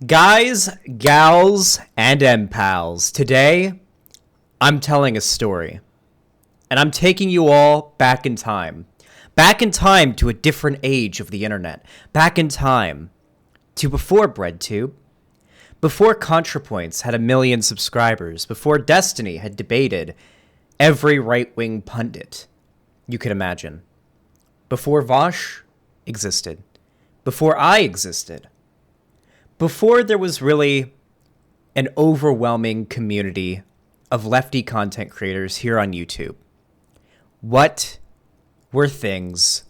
Guys, gals, and M-Pals, today I'm telling a story. And I'm taking you all back in time. Back in time to a different age of the internet. Back in time to before Breadtube. Before ContraPoints had 1 million subscribers. Before Destiny had debated every right-wing pundit you could imagine. Before Vosh existed. Before I existed. Before there was really an overwhelming community of lefty content creators here on YouTube. What were things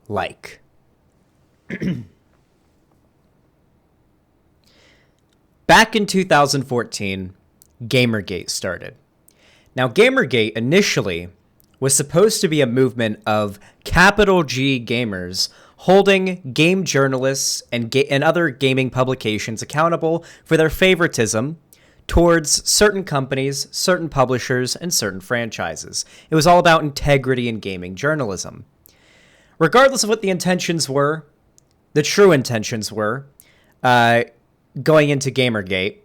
like? Back in 2014, Gamergate started. Now, Gamergate initially was supposed to be a movement of capital G gamers holding game journalists and other gaming publications accountable for their favoritism towards certain companies, certain publishers, and certain franchises. It was all about integrity in gaming journalism. Regardless of what the intentions were, the true intentions were, going into Gamergate,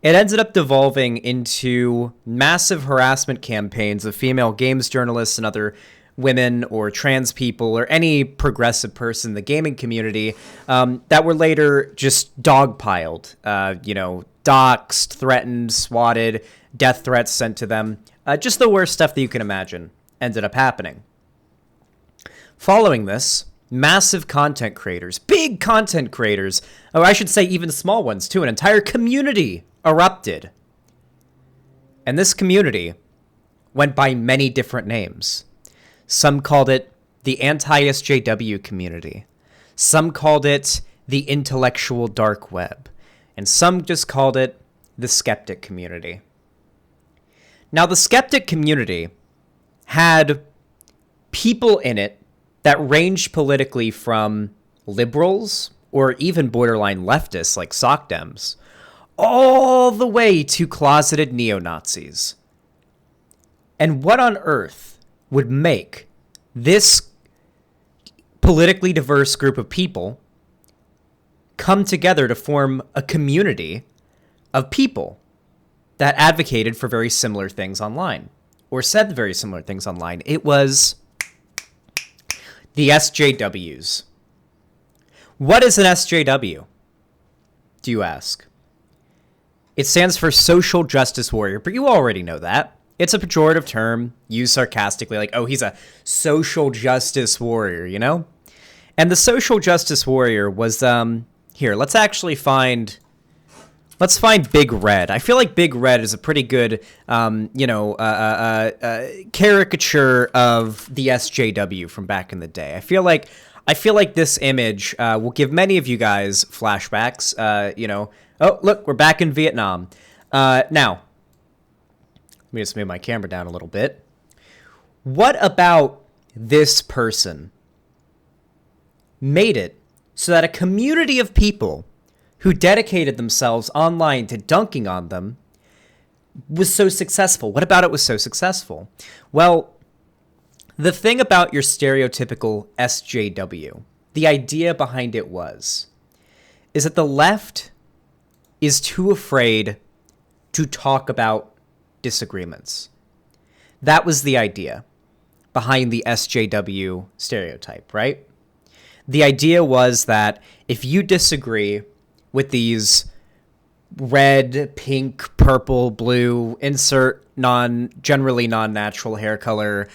it ended up devolving into massive harassment campaigns of female games journalists and other women or trans people or any progressive person in the gaming community that were later just dogpiled, doxxed, threatened, swatted, death threats sent to them. Just the worst stuff that you can imagine ended up happening. Following this, massive content creators, big content creators, or I should say even small ones too, an entire community erupted. And this community went by many different names. Some called it the anti-SJW community. Some called it the intellectual dark web. And some just called it the skeptic community. Now, the skeptic community had people in it that ranged politically from liberals or even borderline leftists like SocDems, all the way to closeted neo-Nazis. And what on earth would make this politically diverse group of people come together to form a community of people that advocated for very similar things online, or said very similar things online? It was the SJWs. What is an SJW, do you ask? It stands for Social Justice Warrior, but you already know that. It's a pejorative term used sarcastically, like, oh, he's a social justice warrior, you know? And the social justice warrior was, here, let's find Big Red. I feel like Big Red is a pretty good, caricature of the SJW from back in the day. I feel like this image will give many of you guys flashbacks. Oh, look, we're back in Vietnam. Now, let me just move my camera down a little bit. What about this person made it so that a community of people who dedicated themselves online to dunking on them was so successful? What about it was so successful? Well, the thing about your stereotypical SJW, the idea behind it is that the left is too afraid to talk about disagreements. That was the idea behind the SJW stereotype, right? The idea was that if you disagree with these red, pink, purple, blue, insert generally non-natural hair color,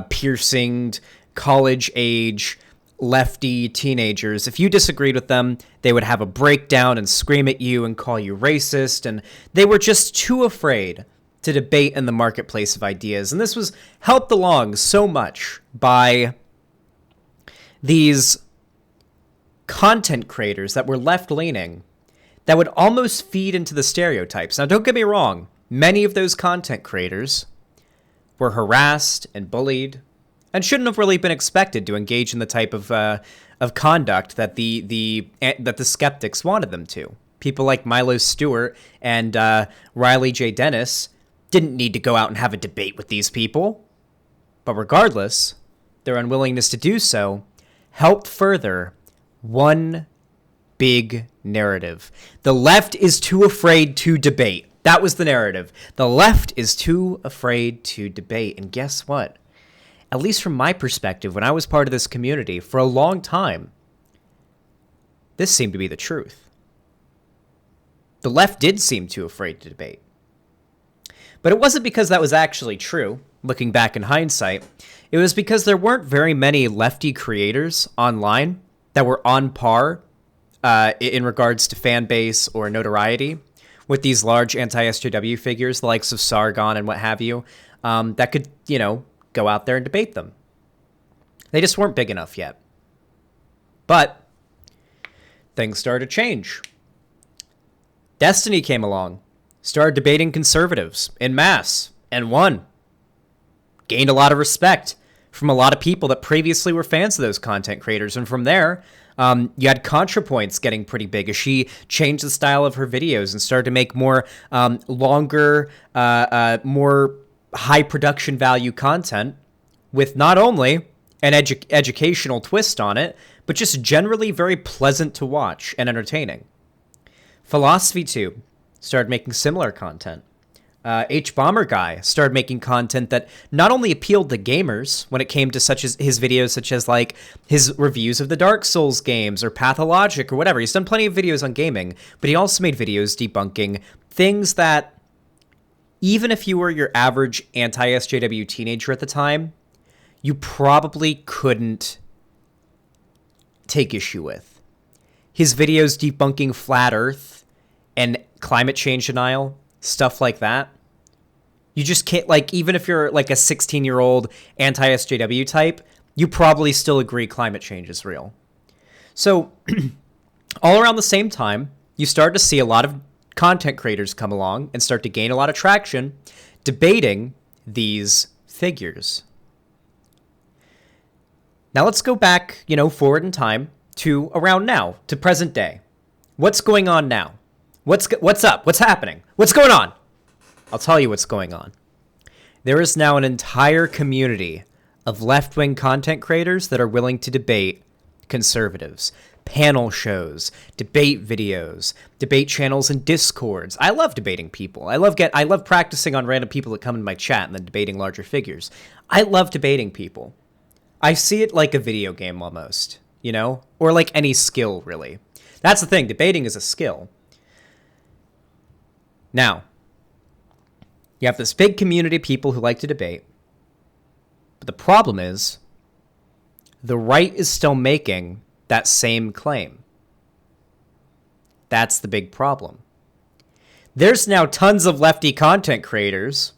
piercinged, college age, lefty teenagers, if you disagreed with them, they would have a breakdown and scream at you and call you racist, and they were just too afraid to debate in the marketplace of ideas. And this was helped along so much by these content creators that were left-leaning that would almost feed into the stereotypes. Now, don't get me wrong. Many of those content creators were harassed and bullied and shouldn't have really been expected to engage in the type of conduct that the skeptics wanted them to. People like Milo Stewart and Riley J. Dennis didn't need to go out and have a debate with these people. But regardless, their unwillingness to do so helped further one big narrative. The left is too afraid to debate. That was the narrative. The left is too afraid to debate. And guess what? At least from my perspective, when I was part of this community for a long time, this seemed to be the truth. The left did seem too afraid to debate. But it wasn't because that was actually true, looking back in hindsight. It was because there weren't very many lefty creators online that were on par in regards to fan base or notoriety with these large anti-SJW figures, the likes of Sargon and what have you, that could, go out there and debate them. They just weren't big enough yet. But things started to change. Destiny came along, started debating conservatives en masse, and won. Gained a lot of respect from a lot of people that previously were fans of those content creators. And from there, you had ContraPoints getting pretty big as she changed the style of her videos and started to make more longer, more high production value content with not only an educational twist on it, but just generally very pleasant to watch and entertaining. PhilosophyTube started making similar content. H-Bomber Guy started making content that not only appealed to gamers when it came to such as his videos, such as like his reviews of the Dark Souls games or Pathologic or whatever. He's done plenty of videos on gaming, but he also made videos debunking things that even if you were your average anti-SJW teenager at the time, you probably couldn't take issue with. His videos debunking flat Earth and climate change denial, stuff like that. You just can't, like, even if you're like a 16-year-old anti-SJW type, you probably still agree climate change is real. So all around the same time, you start to see a lot of content creators come along and start to gain a lot of traction debating these figures. Now let's go back, forward in time to around now, to present day. What's going on now? What's up? What's happening? What's going on? I'll tell you what's going on. There is now an entire community of left-wing content creators that are willing to debate conservatives. Panel shows, debate videos, debate channels and discords. I love debating people. I love practicing on random people that come in my chat and then debating larger figures. I love debating people. I see it like a video game almost, or like any skill, really. That's the thing. Debating is a skill. Now, you have this big community of people who like to debate. But the problem is, the right is still making that same claim. That's the big problem. There's now tons of lefty content creators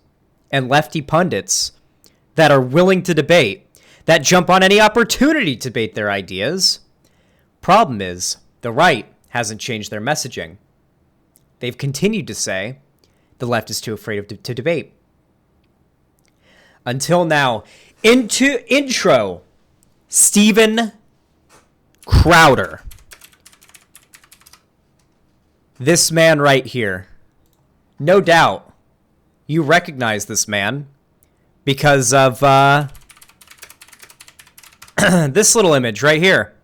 and lefty pundits that are willing to debate, that jump on any opportunity to debate their ideas. Problem is, the right hasn't changed their messaging. They've continued to say the left is too afraid to debate. Until now, intro, Steven Crowder. This man right here. No doubt you recognize this man because of this little image right here.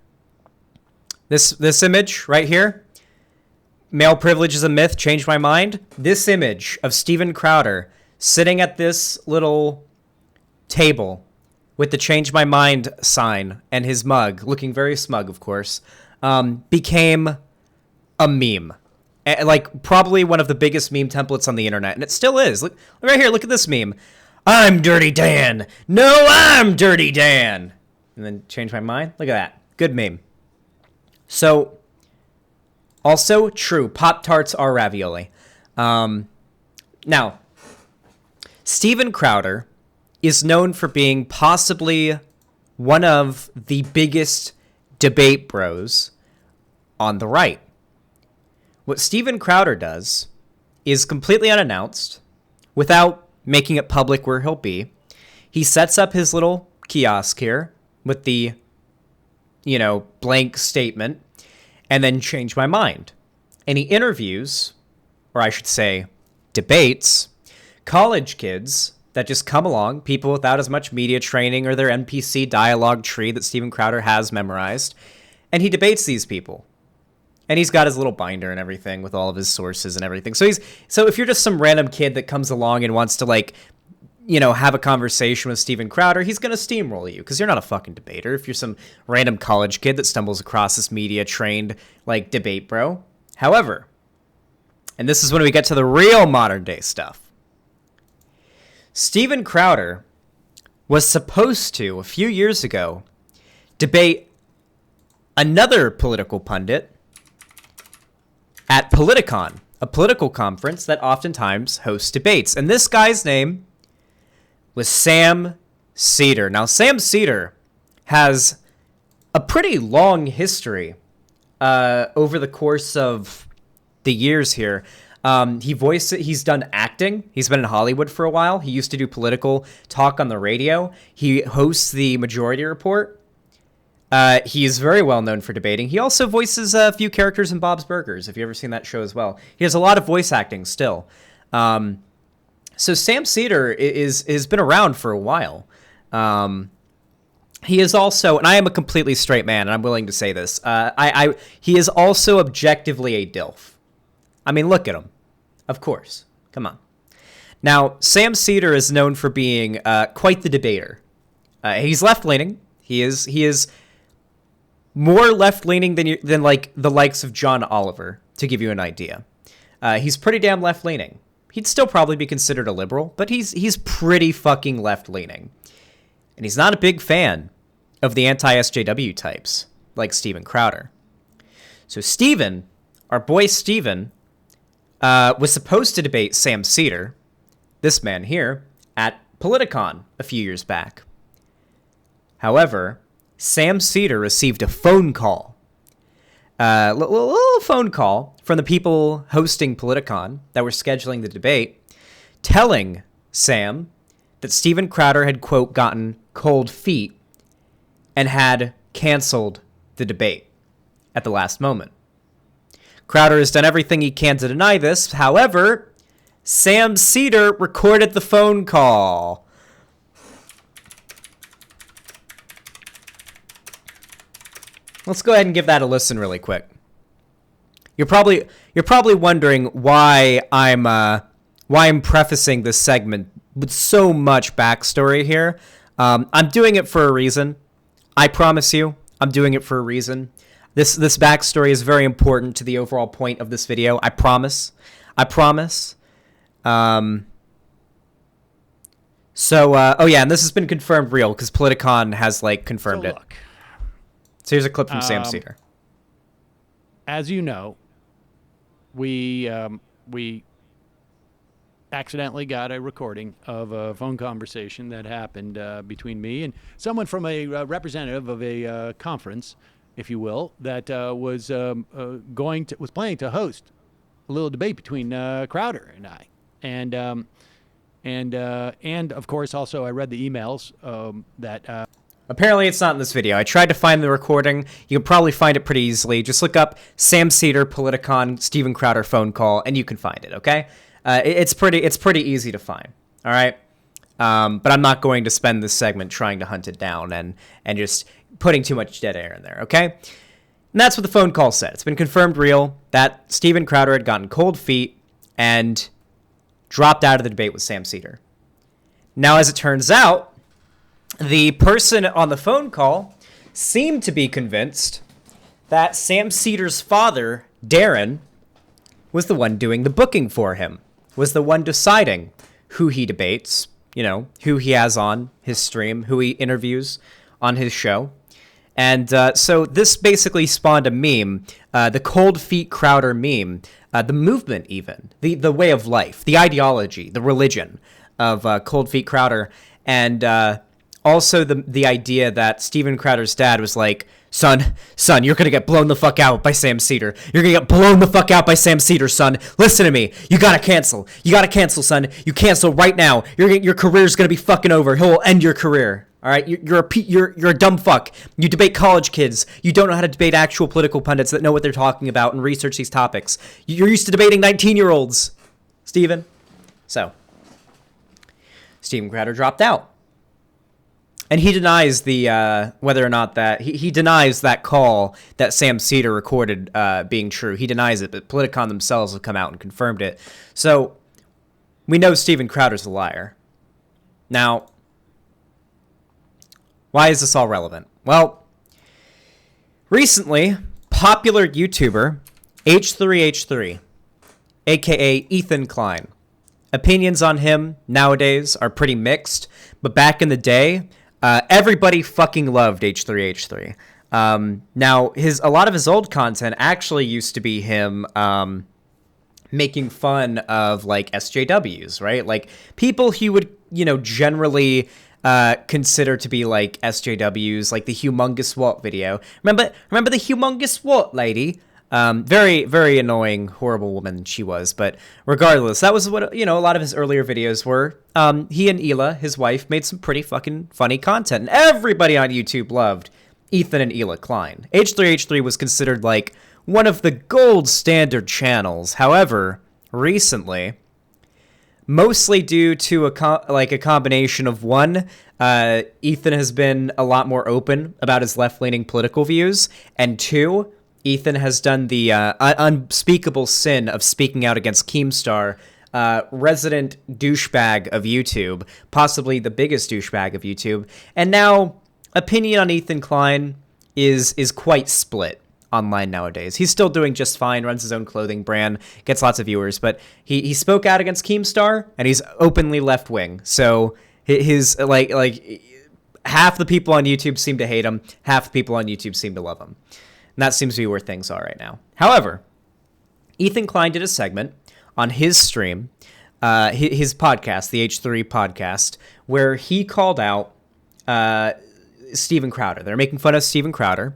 This image right here. Male privilege is a myth, changed my mind. This image of Steven Crowder sitting at this little table with the change my mind sign and his mug, looking very smug, of course, became a meme. Like, probably one of the biggest meme templates on the internet, and it still is. Look right here, look at this meme. I'm Dirty Dan. No, I'm Dirty Dan. And then change my mind. Look at that. Good meme. So, also true, Pop-Tarts are ravioli. Now, Steven Crowder is known for being possibly one of the biggest debate bros on the right. What Steven Crowder does is completely unannounced, without making it public where he'll be. He sets up his little kiosk here with the, blank statement, and then change my mind. And he interviews, or I should say, debates, college kids that just come along, people without as much media training or their NPC dialogue tree that Steven Crowder has memorized, and he debates these people. And he's got his little binder and everything with all of his sources and everything. So if you're just some random kid that comes along and wants to, like, you know, have a conversation with Steven Crowder, he's going to steamroll you because you're not a fucking debater. If you're some random college kid that stumbles across this media-trained, like, debate bro. However, and this is when we get to the real modern-day stuff, Steven Crowder was supposed to, a few years ago, debate another political pundit at Politicon, a political conference that oftentimes hosts debates. And this guy's name was Sam Seder. Now, Sam Seder has a pretty long history over the course of the years here. He's done acting. He's been in Hollywood for a while. He used to do political talk on the radio. He hosts the Majority Report. He is very well known for debating. He also voices a few characters in Bob's Burgers, if you've ever seen that show as well. He has a lot of voice acting still. So Sam Seder has been around for a while. He is also, and I am a completely straight man, and I'm willing to say this, he is also objectively a DILF. I mean, look at him. Of course. Come on. Now, Sam Seder is known for being quite the debater. He's left-leaning. He is more left-leaning than like the likes of John Oliver, to give you an idea. He's pretty damn left-leaning. He'd still probably be considered a liberal, but he's pretty fucking left-leaning. And he's not a big fan of the anti-SJW types, like Steven Crowder. So Steven, our boy Steven, was supposed to debate Sam Seder, this man here, at Politicon a few years back. However, Sam Seder received a phone call, little phone call from the people hosting Politicon that were scheduling the debate, telling Sam that Steven Crowder had, quote, gotten cold feet and had canceled the debate at the last moment. Crowder has done everything he can to deny this. However, Sam Seder recorded the phone call. Let's go ahead and give that a listen really quick. You're probably wondering why I'm prefacing this segment with so much backstory here. I'm doing it for a reason. I promise you, I'm doing it for a reason. This backstory is very important to the overall point of this video. I promise. Oh yeah, and this has been confirmed real because Politicon has like confirmed it. So here's a clip from Sam Seder. As you know, we accidentally got a recording of a phone conversation that happened between me and someone from a representative of a conference, if you will, that was planning to host a little debate between Crowder and I, and of course also I read the emails that. Apparently it's not in this video. I tried to find the recording. You can probably find it pretty easily. Just look up Sam Seder, Politicon, Steven Crowder phone call, and you can find it, okay? It's pretty easy to find, all right? But I'm not going to spend this segment trying to hunt it down and just putting too much dead air in there, okay? And that's what the phone call said. It's been confirmed real that Steven Crowder had gotten cold feet and dropped out of the debate with Sam Seder. Now, as it turns out, the person on the phone call seemed to be convinced that Sam Seder's father, Darren, was the one doing the booking for him, was the one deciding who he debates, you know, who he has on his stream, who he interviews on his show. And so this basically spawned a meme, the Cold Feet Crowder meme, the movement even, the way of life, the ideology, the religion of Cold Feet Crowder, and also the idea that Steven Crowder's dad was like, son, you're going to get blown the fuck out by Sam Seder. You're going to get blown the fuck out by Sam Seder, son. Listen to me. You got to cancel. You got to cancel, son. You cancel right now. Your career's going to be fucking over. He'll end your career. All right? You're a dumb fuck. You debate college kids. You don't know how to debate actual political pundits that know what they're talking about and research these topics. You're used to debating 19-year-olds, Steven. So, Steven Crowder dropped out. And he denies the whether or not that he denies that call that Sam Seder recorded being true. He denies it, but Politicon themselves have come out and confirmed it. So we know Steven Crowder's a liar. Now, why is this all relevant? Well, recently, popular YouTuber H3H3, aka Ethan Klein. Opinions on him nowadays are pretty mixed, but back in the day, everybody fucking loved H3H3. Now, a lot of his old content actually used to be him making fun of, like, SJWs, right? Like, people he would, generally consider to be, like, SJWs, like the Humongous What video. Remember the Humongous What lady? Very, very annoying, horrible woman she was. But regardless, that was what, a lot of his earlier videos were. He and Hila, his wife, made some pretty fucking funny content. And everybody on YouTube loved Ethan and Hila Klein. H3H3 was considered, like, one of the gold standard channels. However, recently, mostly due to a combination of one, Ethan has been a lot more open about his left-leaning political views, and two, Ethan has done the unspeakable sin of speaking out against Keemstar, resident douchebag of YouTube, possibly the biggest douchebag of YouTube. And now, opinion on Ethan Klein is quite split online nowadays. He's still doing just fine, runs his own clothing brand, gets lots of viewers, but he spoke out against Keemstar, and he's openly left-wing. So his, like half the people on YouTube seem to hate him, half the people on YouTube seem to love him. And that seems to be where things are right now. However, Ethan Klein did a segment on his stream, his podcast, the H3 podcast, where he called out Steven Crowder. They're making fun of Steven Crowder.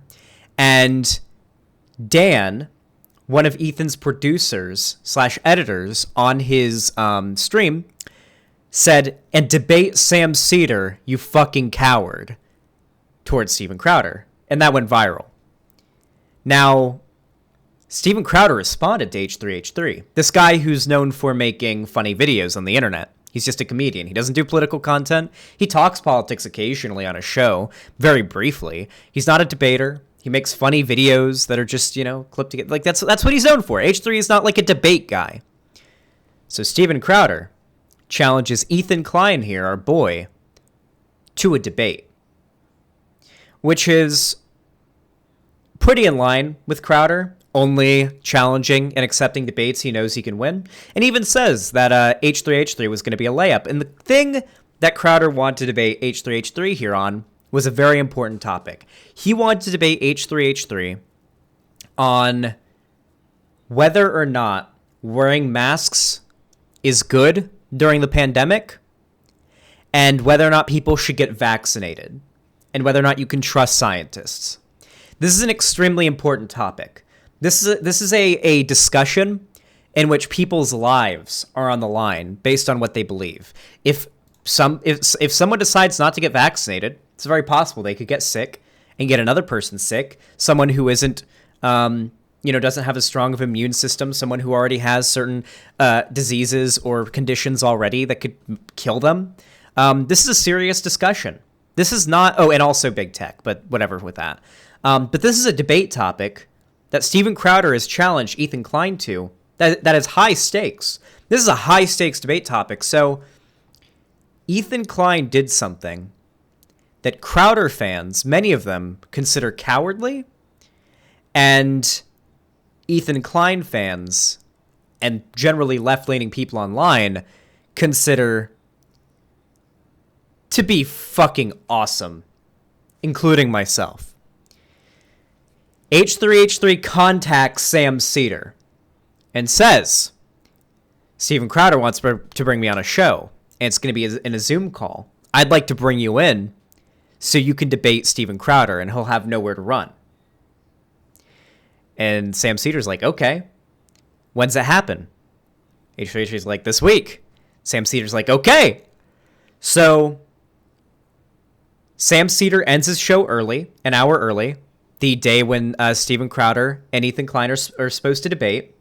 And Dan, one of Ethan's producers / editors on his stream, said, "And debate Sam Seder, you fucking coward," towards Steven Crowder. And that went viral. Now, Steven Crowder responded to H3H3, this guy who's known for making funny videos on the internet. He's just a comedian. He doesn't do political content. He talks politics occasionally on a show, very briefly. He's not a debater. He makes funny videos that are just, clipped together. Like, that's what he's known for. H3 is not like a debate guy. So Steven Crowder challenges Ethan Klein here, our boy, to a debate, which is pretty in line with Crowder, only challenging and accepting debates he knows he can win, and even says that H3H3 was going to be a layup. And the thing that Crowder wanted to debate H3H3 here on was a very important topic. He wanted to debate H3H3 on whether or not wearing masks is good during the pandemic, and whether or not people should get vaccinated, and whether or not you can trust scientists. This is an extremely important topic. This is a discussion in which people's lives are on the line based on what they believe. If someone decides not to get vaccinated, it's very possible they could get sick and get another person sick, someone who isn't, doesn't have as strong of an immune system, someone who already has certain diseases or conditions already that could kill them. This is a serious discussion. This is not, and also big tech, but whatever with that. But this is a debate topic that Steven Crowder has challenged Ethan Klein to, that is high stakes. This is a high stakes debate topic. So Ethan Klein did something that Crowder fans, many of them, consider cowardly, and Ethan Klein fans, and generally left-leaning people online, consider to be fucking awesome, including myself. H3H3 contacts Sam Seder and says, Steven Crowder wants to bring me on a show, and it's going to be in a Zoom call. I'd like to bring you in so you can debate Steven Crowder, and he'll have nowhere to run. And Sam Seder's like, okay, when's that happen? H3H3's like, this week. Sam Seder's like, okay. So Sam Seder ends his show early, an hour early, the day when Steven Crowder and Ethan Klein are supposed to debate.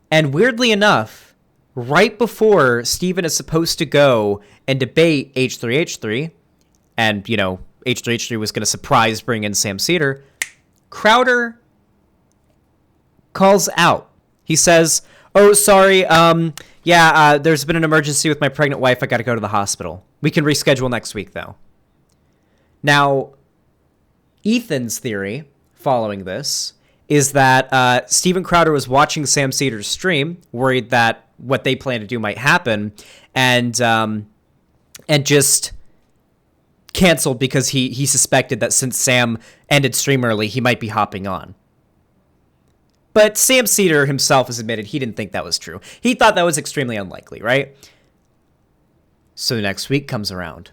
And weirdly enough, right before Steven is supposed to go and debate H3H3, and, H3H3 was going to surprise bring in Sam Seder, Crowder calls out. He says, "Oh, sorry, there's been an emergency with my pregnant wife. I got to go to the hospital. We can reschedule next week, though." Now, Ethan's theory following this is that Steven Crowder was watching Sam Seder's stream, worried that what they plan to do might happen, and just canceled because he suspected that since Sam ended stream early, he might be hopping on. But Sam Seder himself has admitted he didn't think that was true. He thought that was extremely unlikely, right? So the next week comes around.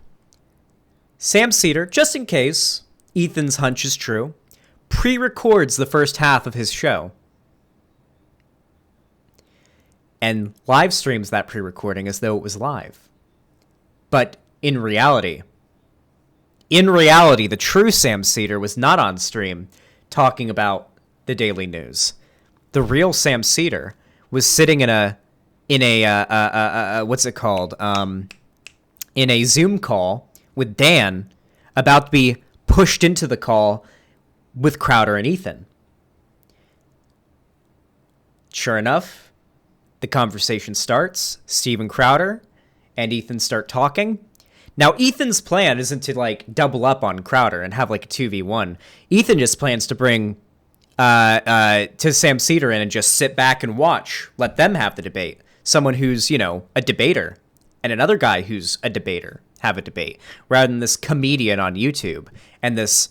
Sam Seder, just in case Ethan's hunch is true, pre-records the first half of his show and live streams that pre-recording as though it was live. But in reality, the true Sam Seder was not on stream talking about the daily news. The real Sam Seder was sitting in a what's it called? In a Zoom call with Dan, about to be pushed into the call with Crowder and Ethan. Sure enough, the conversation starts. Steven Crowder and Ethan start talking. Now, Ethan's plan isn't to double up on Crowder and have a 2v1. Ethan just plans to bring to Sam Seder in and just sit back and watch. Let them have the debate. Someone who's, a debater and another guy who's a debater have a debate, rather than this comedian on YouTube and this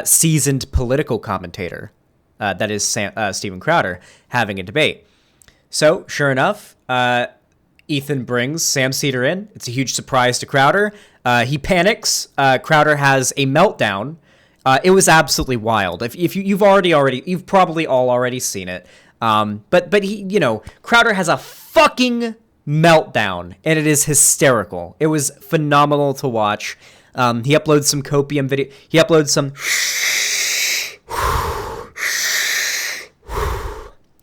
seasoned political commentator that is Steven Crowder having a debate. So, sure enough, Ethan brings Sam Seder in. It's a huge surprise to Crowder. He panics. Crowder has a meltdown. It was absolutely wild. If you've probably all already seen it. But he, Crowder has a fucking meltdown, and it is hysterical. It was phenomenal to watch. He uploads some copium video. He uploads some.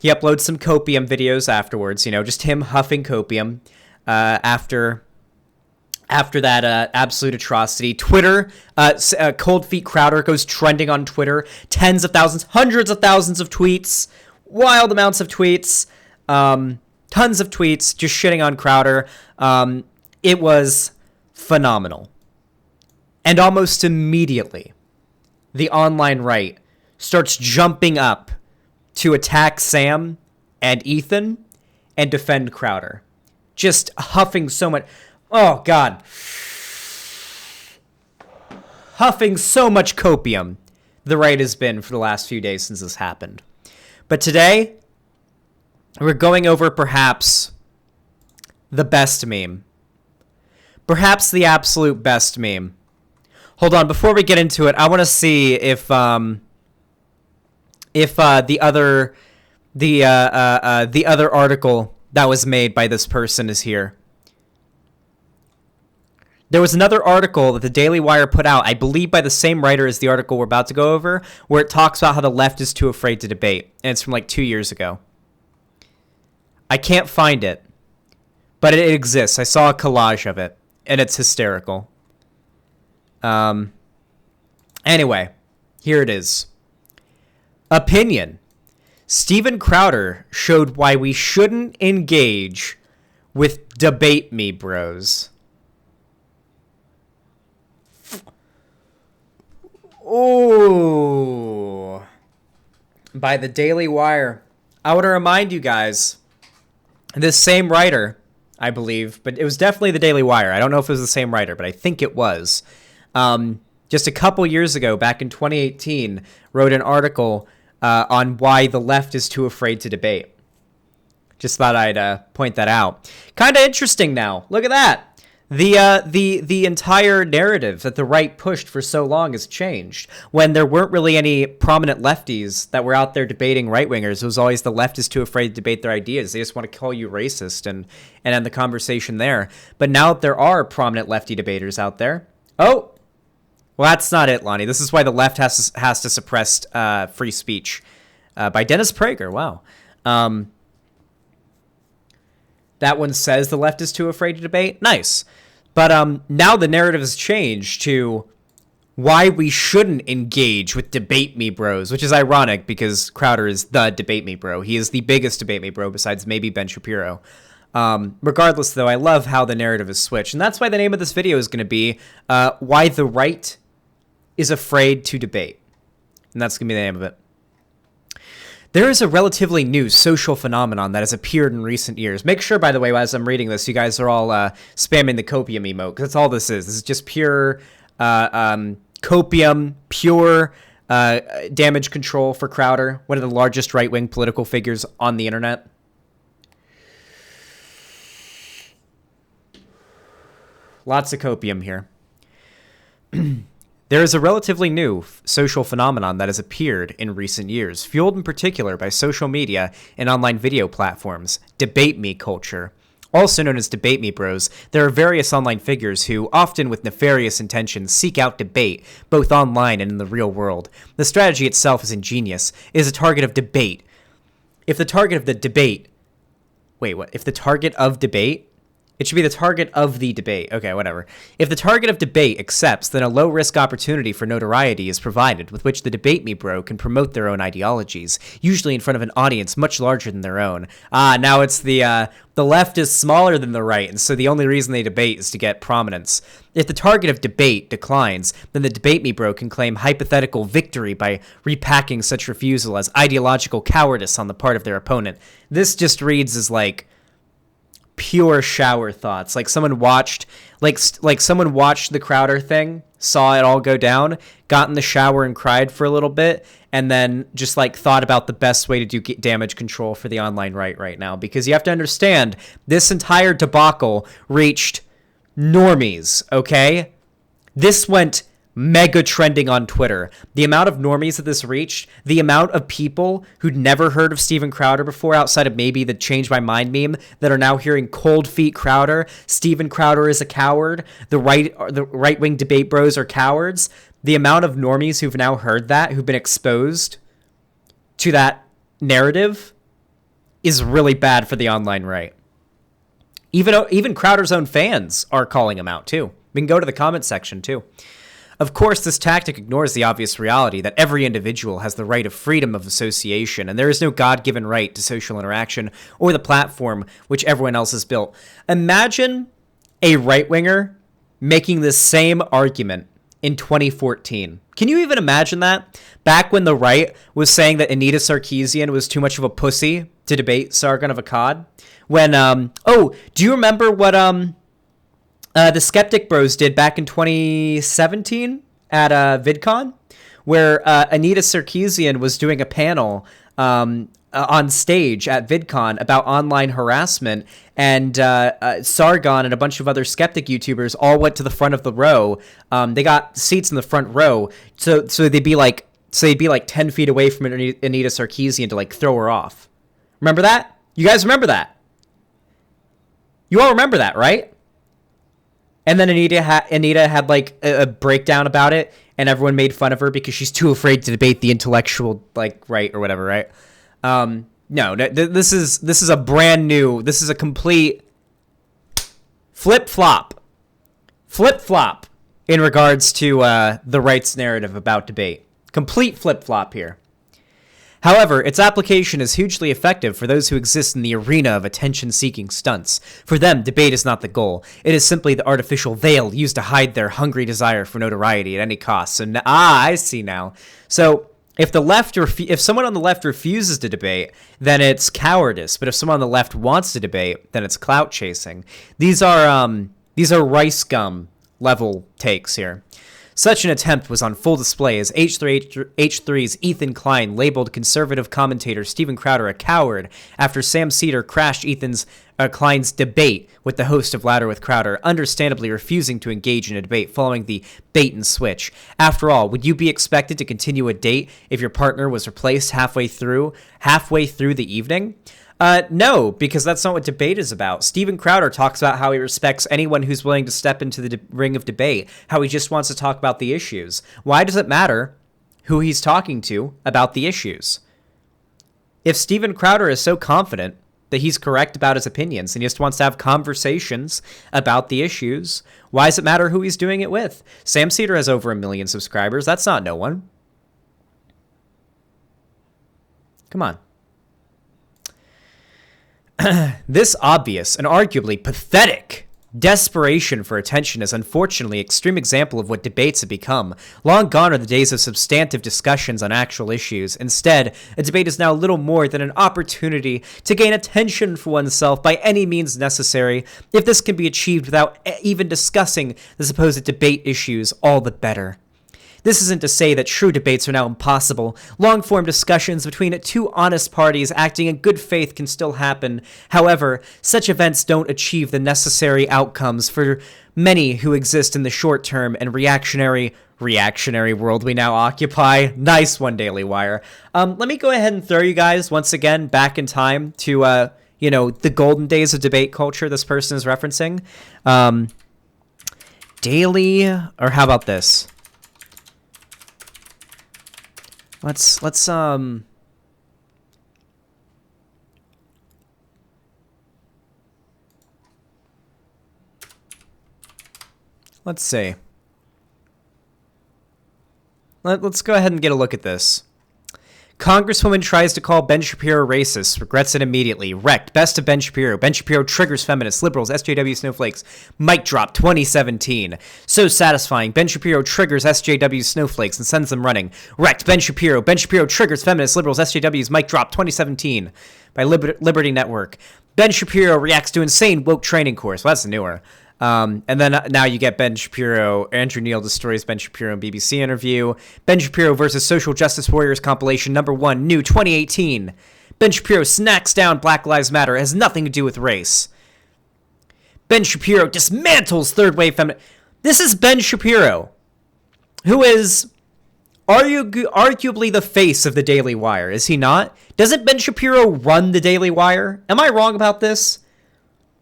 He uploads some copium videos afterwards. Just him huffing copium after that absolute atrocity. Twitter, Cold Feet Crowder goes trending on Twitter. Tens of thousands, hundreds of thousands of tweets, wild amounts of tweets, tons of tweets just shitting on Crowder. It was phenomenal. And almost immediately, the online right starts jumping up to attack Sam and Ethan and defend Crowder. Just huffing so much. Oh, God. Huffing so much copium the right has been for the last few days since this happened. But today, we're going over perhaps the best meme. Perhaps the absolute best meme. Hold on, before we get into it, I want to see if the other article that was made by this person is here. There was another article that the Daily Wire put out, I believe by the same writer as the article we're about to go over, where it talks about how the left is too afraid to debate. And it's from 2 years ago. I can't find it, but it exists. I saw a collage of it, and it's hysterical. Anyway, here it is. Opinion. Steven Crowder showed why we shouldn't engage with debate me bros. Oh, by the Daily Wire. I want to remind you guys, this same writer, I believe, but it was definitely the Daily Wire. I don't know if it was the same writer, but I think it was. Just a couple years ago, back in 2018, wrote an article on why the left is too afraid to debate. Just thought I'd point that out. Kind of interesting now. Look at that. The entire narrative that the right pushed for so long has changed. When there weren't really any prominent lefties that were out there debating right-wingers, it was always the left is too afraid to debate their ideas. They just want to call you racist and end the conversation there. But now that there are prominent lefty debaters out there, well, that's not it, Lonnie. This is why the left has to suppress free speech by Dennis Prager. Wow. That one says the left is too afraid to debate. Nice. But now the narrative has changed to why we shouldn't engage with Debate Me Bros, which is ironic because Crowder is the Debate Me Bro. He is the biggest Debate Me Bro besides maybe Ben Shapiro. Regardless, though, I love how the narrative has switched. And that's why the name of this video is going to be Why the Right is Afraid to Debate. And that's going to be the name of it. There is a relatively new social phenomenon that has appeared in recent years. Make sure, by the way, as I'm reading this, you guys are all spamming the copium emote, because that's all this is. This is just pure copium, pure damage control for Crowder, one of the largest right-wing political figures on the internet. Lots of copium here. There is a relatively new social phenomenon that has appeared in recent years, fueled in particular by social media and online video platforms, Debate Me culture. Also known as Debate Me Bros, there are various online figures who, often with nefarious intentions, seek out debate, both online and in the real world. The strategy itself is ingenious. It is a target of debate. If the target of the debate... Wait, what? If the target of debate... It should be the target of the debate. Okay, whatever. If the target of debate accepts, then a low-risk opportunity for notoriety is provided with which the Debate Me Bro can promote their own ideologies, usually in front of an audience much larger than their own. Now it's the left is smaller than the right, and so the only reason they debate is to get prominence. If the target of debate declines, then the Debate Me Bro can claim hypothetical victory by repacking such refusal as ideological cowardice on the part of their opponent. This just reads as like pure shower thoughts, like someone watched someone watched the Crowder thing, saw it all go down, got in the shower and cried for a little bit, and then just like thought about the best way to do damage control for the online right now. Because you have to understand, this entire debacle reached normies, okay? This went mega trending on Twitter. The amount of normies that this reached, the amount of people who'd never heard of Steven Crowder before outside of maybe the Change My Mind meme that are now hearing Cold Feet Crowder, Steven Crowder is a coward, the right-wing debate bros are cowards. The amount of normies who've now heard that, who've been exposed to that narrative, is really bad for the online right. Even Crowder's own fans are calling him out too. We can go to the comment section too. Of course, this tactic ignores the obvious reality that every individual has the right of freedom of association, and there is no God-given right to social interaction or the platform which everyone else has built. Imagine a right-winger making this same argument in 2014. Can you even imagine that? Back when the right was saying that Anita Sarkeesian was too much of a pussy to debate Sargon of Akkad? When, do you remember what, the Skeptic Bros did back in 2017 at VidCon, where Anita Sarkeesian was doing a panel on stage at VidCon about online harassment, and Sargon and a bunch of other skeptic YouTubers all went to the front of the row. They got seats in the front row, so they'd be like 10 feet away from Anita Sarkeesian to like throw her off. Remember that? You guys remember that? You all remember that, right? And then Anita had like a breakdown about it, and everyone made fun of her because she's too afraid to debate the intellectual like right or whatever, right? No, this is a brand new. This is a complete flip flop in regards to the right's narrative about debate. Complete flip flop here. However, its application is hugely effective for those who exist in the arena of attention-seeking stunts. For them, debate is not the goal. It is simply the artificial veil used to hide their hungry desire for notoriety at any cost. So, I see now. So, if someone on the left refuses to debate, then it's cowardice. But if someone on the left wants to debate, then it's clout chasing. These are rice gum level takes here. Such an attempt was on full display as H3's Ethan Klein labeled conservative commentator Steven Crowder a coward after Sam Seder crashed Klein's debate with the host of Louder with Crowder, understandably refusing to engage in a debate following the bait and switch. After all, would you be expected to continue a date if your partner was replaced halfway through the evening? No, because that's not what debate is about. Steven Crowder talks about how he respects anyone who's willing to step into the ring of debate, how he just wants to talk about the issues. Why does it matter who he's talking to about the issues? If Steven Crowder is so confident that he's correct about his opinions and he just wants to have conversations about the issues. Why does it matter who he's doing it with? Sam Seder has over 1 million subscribers. That's not no one. Come on. This obvious and arguably pathetic desperation for attention is unfortunately an extreme example of what debates have become. Long gone are the days of substantive discussions on actual issues. Instead, a debate is now little more than an opportunity to gain attention for oneself by any means necessary. If this can be achieved without even discussing the supposed debate issues, all the better. This isn't to say that true debates are now impossible. Long-form discussions between two honest parties acting in good faith can still happen. However, such events don't achieve the necessary outcomes for many who exist in the short-term and reactionary world we now occupy. Nice one, Daily Wire. Let me go ahead and throw you guys once again back in time to, the golden days of debate culture this person is referencing. Or how about this? Let's see. Let's go ahead and get a look at this. Congresswoman tries to call Ben Shapiro racist, regrets it immediately. Wrecked. Best of Ben Shapiro. Ben Shapiro triggers feminists, liberals, SJW snowflakes. Mic drop 2017. So satisfying. Ben Shapiro triggers SJW snowflakes and sends them running. Wrecked. Ben Shapiro. Ben Shapiro triggers feminists, liberals, SJWs. Mic drop 2017 by Liberty Network. Ben Shapiro reacts to insane woke training course. Well, that's newer. And then now you get Ben Shapiro. Andrew Neil destroys Ben Shapiro in BBC interview. Ben Shapiro versus Social Justice Warriors compilation #1, new 2018. Ben Shapiro snacks down Black Lives Matter. It has nothing to do with race. Ben Shapiro dismantles third wave feminism. This is Ben Shapiro, who is arguably the face of the Daily Wire, is he not? Doesn't Ben Shapiro run the Daily Wire? Am I wrong about this?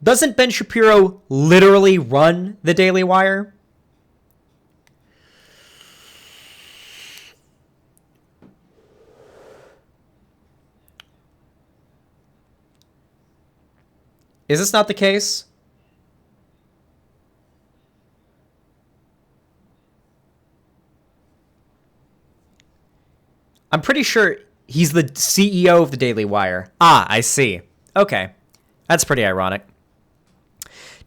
Doesn't Ben Shapiro literally run the Daily Wire? Is this not the case? I'm pretty sure he's the CEO of the Daily Wire. Ah, I see. Okay. That's pretty ironic.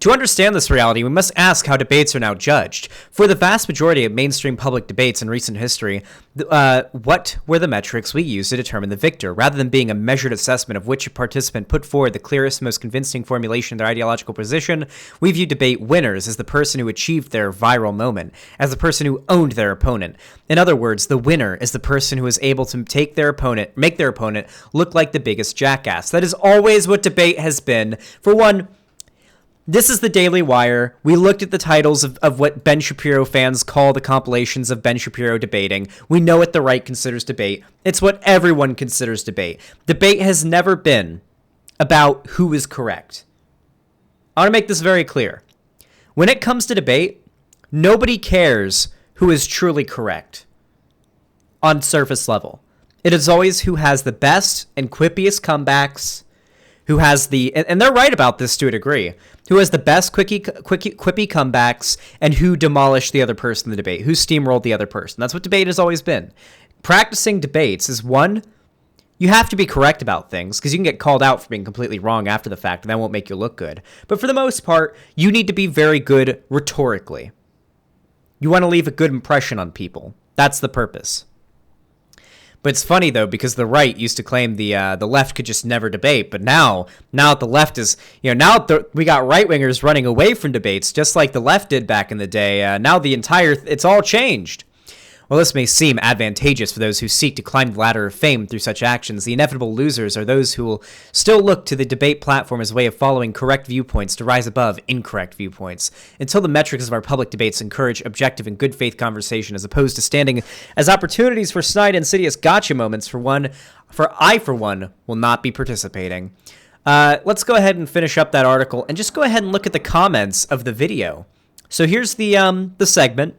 To understand this reality, we must ask how debates are now judged. For the vast majority of mainstream public debates in recent history, what were the metrics we used to determine the victor? Rather than being a measured assessment of which participant put forward the clearest, most convincing formulation of their ideological position, we view debate winners as the person who achieved their viral moment, as the person who owned their opponent. In other words, the winner is the person who is able to make their opponent look like the biggest jackass. That is always what debate has been. For one, this is the Daily Wire. We looked at the titles of what Ben Shapiro fans call the compilations of Ben Shapiro debating. We know what the right considers debate. It's what everyone considers debate. Debate has never been about who is correct. I want to make this very clear. When it comes to debate, nobody cares who is truly correct on surface level. It is always who has the best and quippiest comebacks, who has and they're right about this to a degree, who has the best quippy comebacks, and who demolished the other person in the debate, who steamrolled the other person. That's what debate has always been. Practicing debates is one, you have to be correct about things, because you can get called out for being completely wrong after the fact, and that won't make you look good. But for the most part, you need to be very good rhetorically. You want to leave a good impression on people. That's the purpose. But it's funny, though, because the right used to claim the left could just never debate. But now the left is, we got right-wingers running away from debates, just like the left did back in the day. It's all changed. While this may seem advantageous for those who seek to climb the ladder of fame through such actions, the inevitable losers are those who will still look to the debate platform as a way of following correct viewpoints to rise above incorrect viewpoints. Until the metrics of our public debates encourage objective and good faith conversation as opposed to standing as opportunities for snide, insidious gotcha moments, I, for one, will not be participating. Let's go ahead and finish up that article and just go ahead and look at the comments of the video. So here's the segment.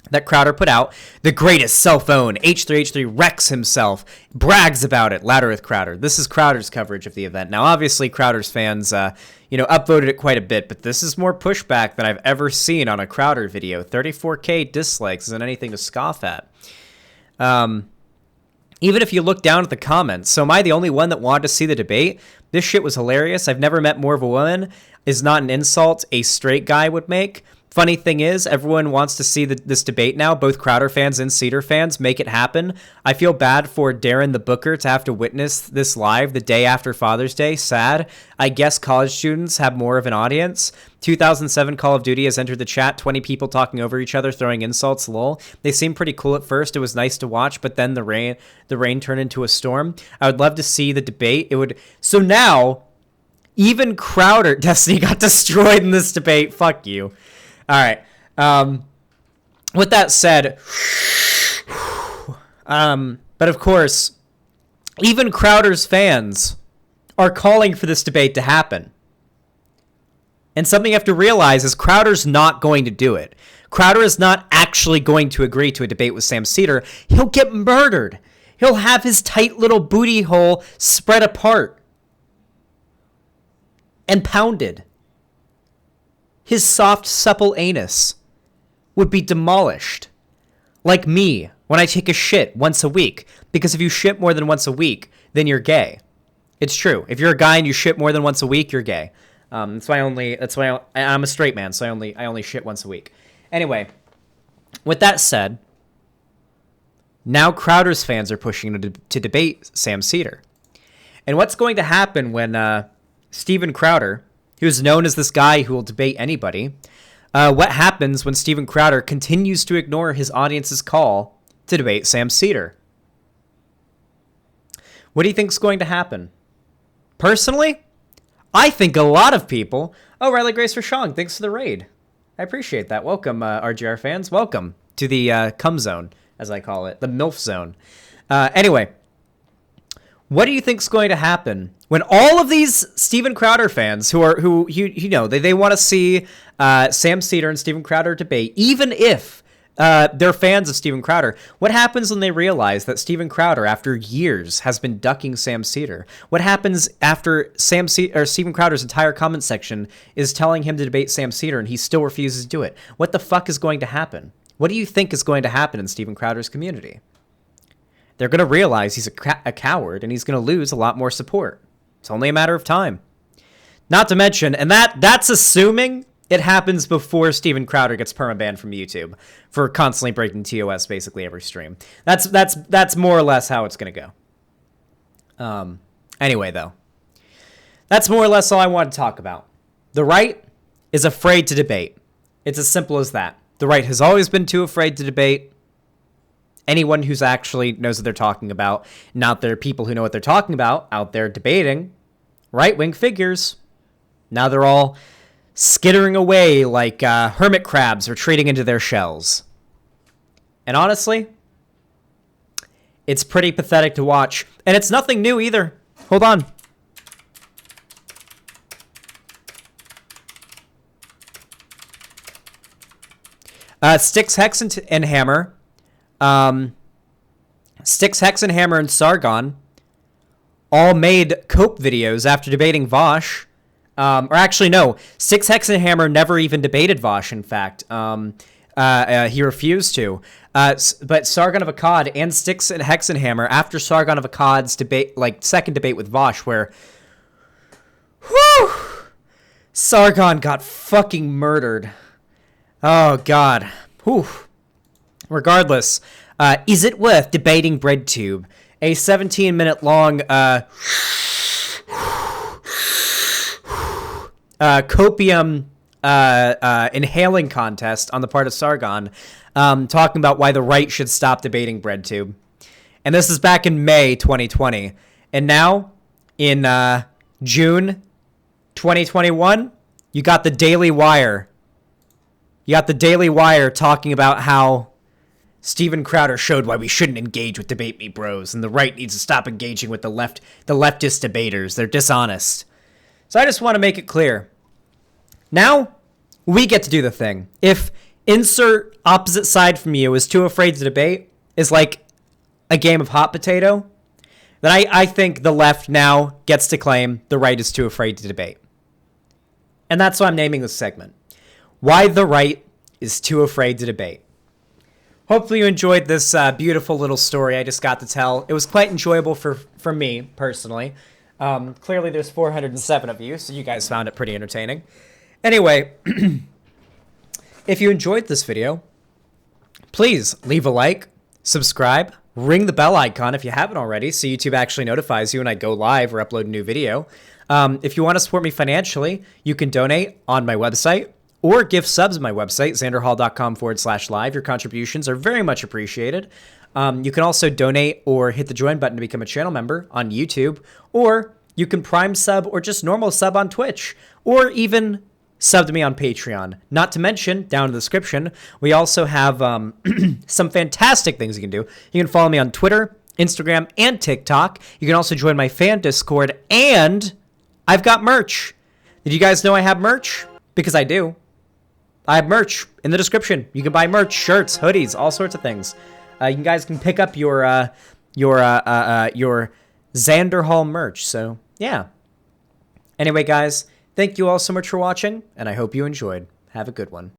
that Crowder put out. The greatest cell phone. H3H3 wrecks himself, brags about it. Louder with Crowder. This is Crowder's coverage of the event. Now, obviously, Crowder's fans, upvoted it quite a bit, but this is more pushback than I've ever seen on a Crowder video. 34K dislikes isn't anything to scoff at. Even if you look down at the comments, so am I the only one that wanted to see the debate? This shit was hilarious. I've never met more of a woman. Is not an insult a straight guy would make. Funny thing is, everyone wants to see this debate now, both Crowder fans and Seder fans. Make it happen. I feel bad for Darren the Booker to have to witness this live the day after Father's Day. Sad. I guess college students have more of an audience. 2007 Call of Duty has entered the chat. 20 people talking over each other, throwing insults. Lol. They seemed pretty cool at first. It was nice to watch, but then the rain turned into a storm. I would love to see the debate. So now, even Crowder, Destiny got destroyed in this debate. Fuck you. All right. With that said, but of course, even Crowder's fans are calling for this debate to happen. And something you have to realize is Crowder's not going to do it. Crowder is not actually going to agree to a debate with Sam Seder. He'll get murdered. He'll have his tight little booty hole spread apart and pounded. His soft, supple anus would be demolished. Like me, when I take a shit once a week. Because if you shit more than once a week, then you're gay. It's true. If you're a guy and you shit more than once a week, you're gay. I'm a straight man, so I only shit once a week. Anyway, with that said, now Crowder's fans are pushing to debate Sam Seder. And what's going to happen when Steven Crowder, who's known as this guy who will debate anybody, what happens when Steven Crowder continues to ignore his audience's call to debate Sam Seder? What do you think's going to happen? Personally, I think a lot of people... Oh, Riley Grace Rashong, thanks for the raid. I appreciate that. Welcome, RGR fans. Welcome to the cum zone, as I call it, the MILF zone. Anyway, what do you think's going to happen when all of these Steven Crowder fans they want to see Sam Seder and Steven Crowder debate, even if they're fans of Steven Crowder? What happens when they realize that Steven Crowder, after years, has been ducking Sam Seder? What happens after Steven Crowder's entire comment section is telling him to debate Sam Seder and he still refuses to do it? What the fuck is going to happen? What do you think is going to happen in Steven Crowder's community? They're going to realize he's a coward and he's going to lose a lot more support. It's only a matter of time. Not to mention, and that's assuming it happens before Steven Crowder gets permabanned from YouTube for constantly breaking TOS basically every stream. That's more or less how it's going to go. Anyway, though, that's more or less all I want to talk about. The right is afraid to debate. It's as simple as that. The right has always been too afraid to debate anyone who's actually knows what they're talking about. Not there are people who know what they're talking about out there debating right-wing figures. Now they're all skittering away like hermit crabs retreating into their shells. And honestly, it's pretty pathetic to watch. And it's nothing new either. Hold on. Styx, Hex, and Hammer. Styx, Hex, and Hammer, and Sargon all made cope videos after debating Vosh. Or actually, no. Styx, Hex, and Hammer never even debated Vosh, in fact. He refused to. But Sargon of Akkad and Styx, and Hex, and Hammer, after Sargon of Akkad's debate, second debate with Vosh, where Sargon got fucking murdered. Oh, God. Whew. Regardless, is it worth debating Breadtube? A 17-minute long copium inhaling contest on the part of Sargon, talking about why the right should stop debating Breadtube. And this is back in May 2020. And now, in June 2021, you got the Daily Wire. You got the Daily Wire talking about how Steven Crowder showed why we shouldn't engage with Debate Me Bros, and the right needs to stop engaging with the leftist debaters. They're dishonest. So I just want to make it clear. Now, we get to do the thing. If insert opposite side from you is too afraid to debate is like a game of hot potato, then I think the left now gets to claim the right is too afraid to debate. And that's why I'm naming this segment. Why the right is too afraid to debate. Hopefully you enjoyed this beautiful little story I just got to tell. It was quite enjoyable for me, personally. Clearly there's 407 of you, so you guys found it pretty entertaining. Anyway, if you enjoyed this video, please leave a like, subscribe, ring the bell icon if you haven't already, so YouTube actually notifies you when I go live or upload a new video. If you want to support me financially, you can donate on my website or give subs on my website, xanderhall.com/live. Your contributions are very much appreciated. You can also donate or hit the join button to become a channel member on YouTube, or you can prime sub or just normal sub on Twitch, or even sub to me on Patreon. Not to mention, down in the description, we also have some fantastic things you can do. You can follow me on Twitter, Instagram, and TikTok. You can also join my fan Discord, and I've got merch. Did you guys know I have merch? Because I do. I have merch in the description. You can buy merch, shirts, hoodies, all sorts of things. You guys can pick up your Xander Hall merch. So, yeah. Anyway, guys, thank you all so much for watching, and I hope you enjoyed. Have a good one.